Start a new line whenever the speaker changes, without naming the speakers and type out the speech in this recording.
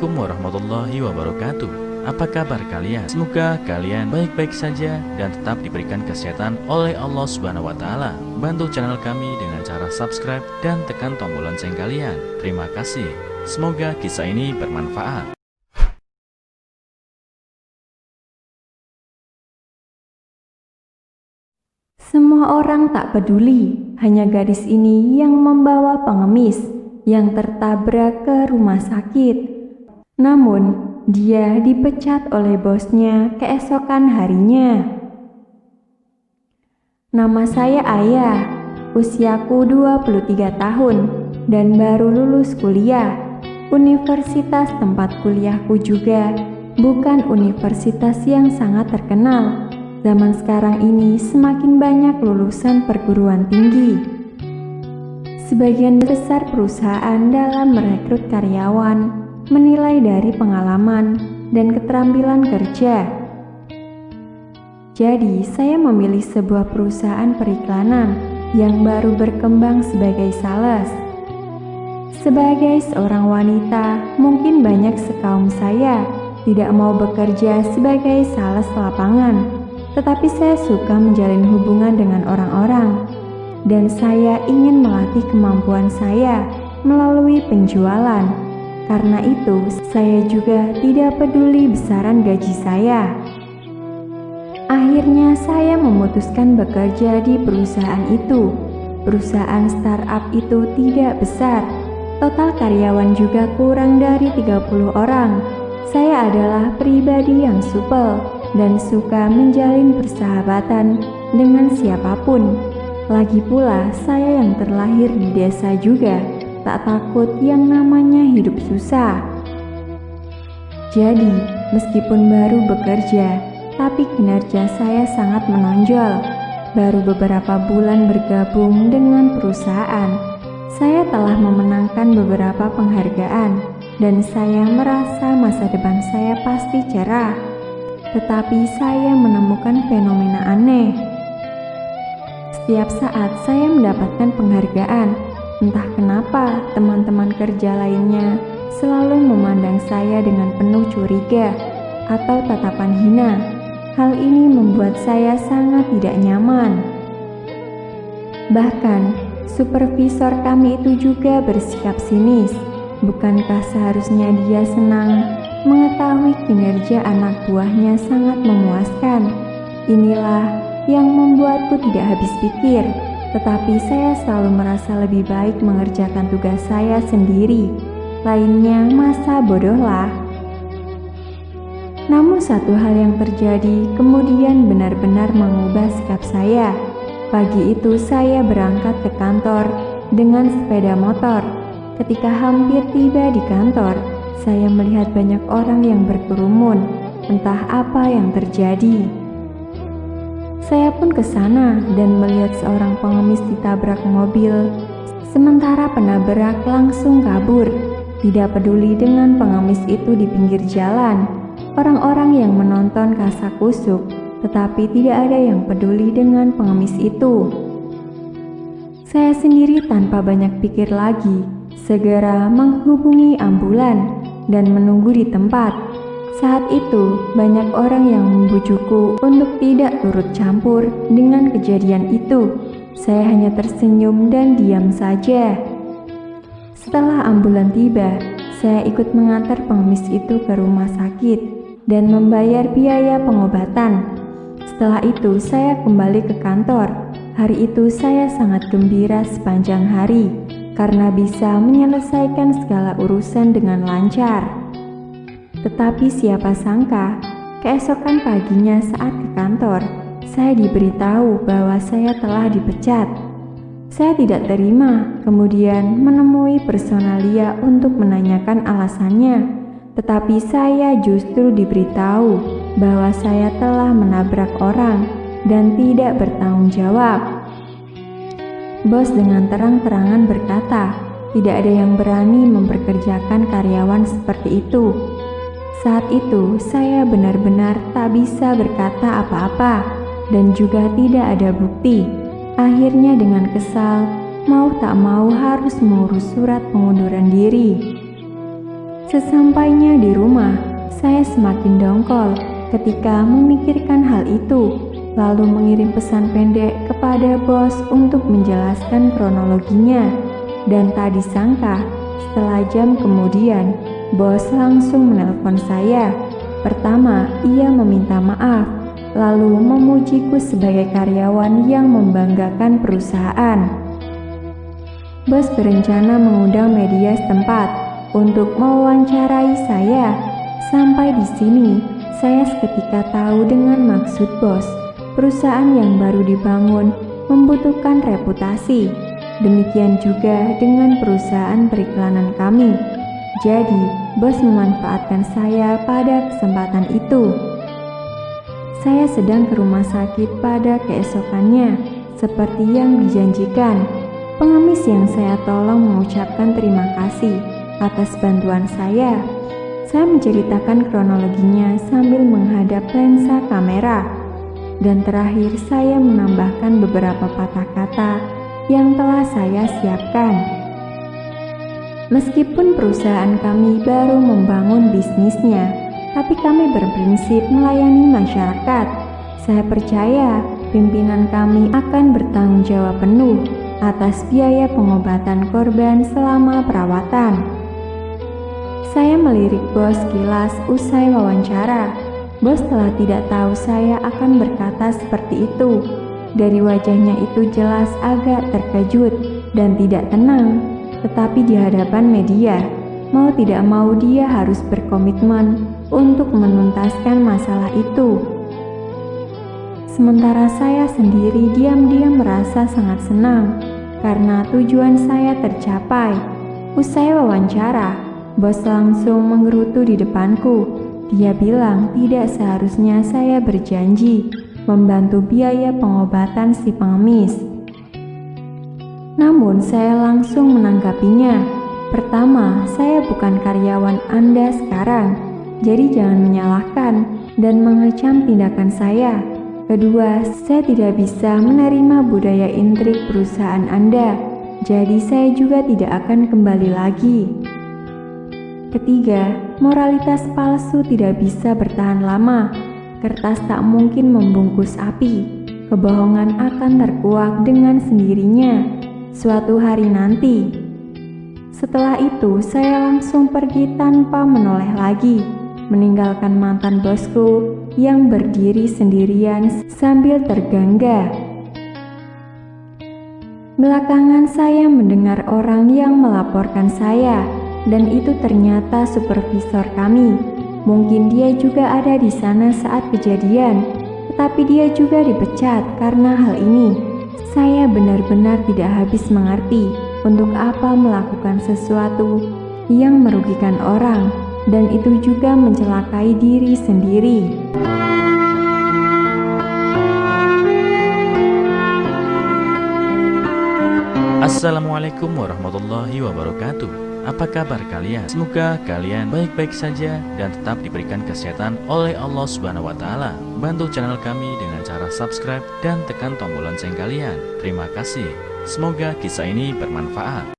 Assalamualaikum warahmatullahi wabarakatuh. Apa kabar kalian? Semoga kalian baik-baik saja dan tetap diberikan kesehatan oleh Allah Subhanahu wa taala. Bantu channel kami dengan cara subscribe dan tekan tombol lonceng kalian. Terima kasih. Semoga kisah ini bermanfaat.
Semua orang tak peduli, hanya gadis ini yang membawa pengemis yang tertabrak ke rumah sakit. Namun, dia dipecat oleh bosnya keesokan harinya. Nama saya Ayah, usiaku 23 tahun dan baru lulus kuliah. Universitas tempat kuliahku juga bukan universitas yang sangat terkenal. Zaman sekarang ini semakin banyak lulusan perguruan tinggi. Sebagian besar perusahaan dalam merekrut karyawan menilai dari pengalaman dan keterampilan kerja. Jadi, saya memilih sebuah perusahaan periklanan yang baru berkembang sebagai sales. Sebagai seorang wanita, mungkin banyak sekaum saya tidak mau bekerja sebagai sales lapangan, tetapi saya suka menjalin hubungan dengan orang-orang, dan saya ingin melatih kemampuan saya melalui penjualan. Karena itu, saya juga tidak peduli besaran gaji saya. Akhirnya, saya memutuskan bekerja di perusahaan itu. Perusahaan startup itu tidak besar. Total karyawan juga kurang dari 30 orang. Saya adalah pribadi yang supel dan suka menjalin persahabatan dengan siapapun. Lagi pula, saya yang terlahir di desa juga. Tak takut yang namanya hidup susah. Jadi, meskipun baru bekerja, tapi kinerja saya sangat menonjol. Baru beberapa bulan bergabung dengan perusahaan, saya telah memenangkan beberapa penghargaan dan saya merasa masa depan saya pasti cerah. Tetapi saya menemukan fenomena aneh. Setiap saat saya mendapatkan penghargaan, entah kenapa teman-teman kerja lainnya selalu memandang saya dengan penuh curiga atau tatapan hina. Hal ini membuat saya sangat tidak nyaman. Bahkan, supervisor kami itu juga bersikap sinis. Bukankah seharusnya dia senang mengetahui kinerja anak buahnya sangat memuaskan? Inilah yang membuatku tidak habis pikir. Tetapi saya selalu merasa lebih baik mengerjakan tugas saya sendiri. Lainnya masa bodohlah. Namun satu hal yang terjadi kemudian benar-benar mengubah sikap saya. Pagi itu saya berangkat ke kantor dengan sepeda motor. Ketika hampir tiba di kantor, saya melihat banyak orang yang berkerumun. Entah apa yang terjadi. Saya pun ke sana dan melihat seorang pengemis ditabrak mobil, sementara penabrak langsung kabur. Tidak peduli dengan pengemis itu di pinggir jalan, orang-orang yang menonton kasakusuk, tetapi tidak ada yang peduli dengan pengemis itu. Saya sendiri tanpa banyak pikir lagi, segera menghubungi ambulan dan menunggu di tempat. Saat itu, banyak orang yang membujukku untuk tidak turut campur dengan kejadian itu. Saya hanya tersenyum dan diam saja. Setelah ambulan tiba, saya ikut mengantar pengemis itu ke rumah sakit dan membayar biaya pengobatan. Setelah itu, saya kembali ke kantor. Hari itu saya sangat gembira sepanjang hari karena bisa menyelesaikan segala urusan dengan lancar. Tetapi siapa sangka, keesokan paginya saat ke kantor, saya diberitahu bahwa saya telah dipecat. Saya tidak terima, kemudian menemui personalia untuk menanyakan alasannya. Tetapi saya justru diberitahu bahwa saya telah menabrak orang dan tidak bertanggung jawab. Bos dengan terang-terangan berkata, tidak ada yang berani memperkerjakan karyawan seperti itu. Saat itu, saya benar-benar tak bisa berkata apa-apa dan juga tidak ada bukti. Akhirnya dengan kesal, mau tak mau harus mengurus surat pengunduran diri. Sesampainya di rumah, saya semakin dongkol ketika memikirkan hal itu, lalu mengirim pesan pendek kepada bos untuk menjelaskan kronologinya. Dan tak disangka, setelah jam kemudian, bos langsung menelpon saya. Pertama, ia meminta maaf, lalu memujiku sebagai karyawan yang membanggakan perusahaan. Bos berencana mengundang media setempat untuk mewawancarai saya. Sampai di sini, saya seketika tahu dengan maksud bos. Perusahaan yang baru dibangun membutuhkan reputasi. Demikian juga dengan perusahaan periklanan kami. Jadi, bos memanfaatkan saya pada kesempatan itu. Saya sedang ke rumah sakit pada keesokannya, seperti yang dijanjikan. Pengemis yang saya tolong mengucapkan terima kasih atas bantuan saya. Saya menceritakan kronologinya sambil menghadap lensa kamera. Dan terakhir saya menambahkan beberapa patah kata yang telah saya siapkan. Meskipun perusahaan kami baru membangun bisnisnya, tapi kami berprinsip melayani masyarakat. Saya percaya pimpinan kami akan bertanggung jawab penuh atas biaya pengobatan korban selama perawatan. Saya melirik bos kilas usai wawancara. Bos telah tidak tahu saya akan berkata seperti itu. Dari wajahnya itu jelas agak terkejut dan tidak tenang. Tetapi di hadapan media, mau tidak mau dia harus berkomitmen untuk menuntaskan masalah itu. Sementara saya sendiri diam-diam merasa sangat senang karena tujuan saya tercapai. Usai wawancara, bos langsung menggerutu di depanku. Dia bilang tidak seharusnya saya berjanji membantu biaya pengobatan si pengemis. Namun saya langsung menanggapinya. Pertama, saya bukan karyawan Anda sekarang, jadi jangan menyalahkan dan mengecam tindakan saya. Kedua, saya tidak bisa menerima budaya intrik perusahaan Anda, jadi saya juga tidak akan kembali lagi. Ketiga, moralitas palsu tidak bisa bertahan lama. Kertas tak mungkin membungkus api. Kebohongan akan terkuak dengan sendirinya suatu hari nanti. Setelah itu, saya langsung pergi tanpa menoleh lagi, meninggalkan mantan bosku yang berdiri sendirian sambil tergangga. Belakangan saya mendengar orang yang melaporkan saya, dan itu ternyata supervisor kami. Mungkin dia juga ada di sana saat kejadian, tetapi dia juga dipecat karena hal ini. Saya benar-benar tidak habis mengerti untuk apa melakukan sesuatu yang merugikan orang, dan itu juga mencelakai diri sendiri.
Assalamualaikum warahmatullahi wabarakatuh. Apa kabar kalian? Semoga kalian baik-baik saja dan tetap diberikan kesehatan oleh Allah Subhanahu wa taala. Bantu channel kami dengan cara subscribe dan tekan tombol lonceng kalian. Terima kasih. Semoga kisah ini bermanfaat.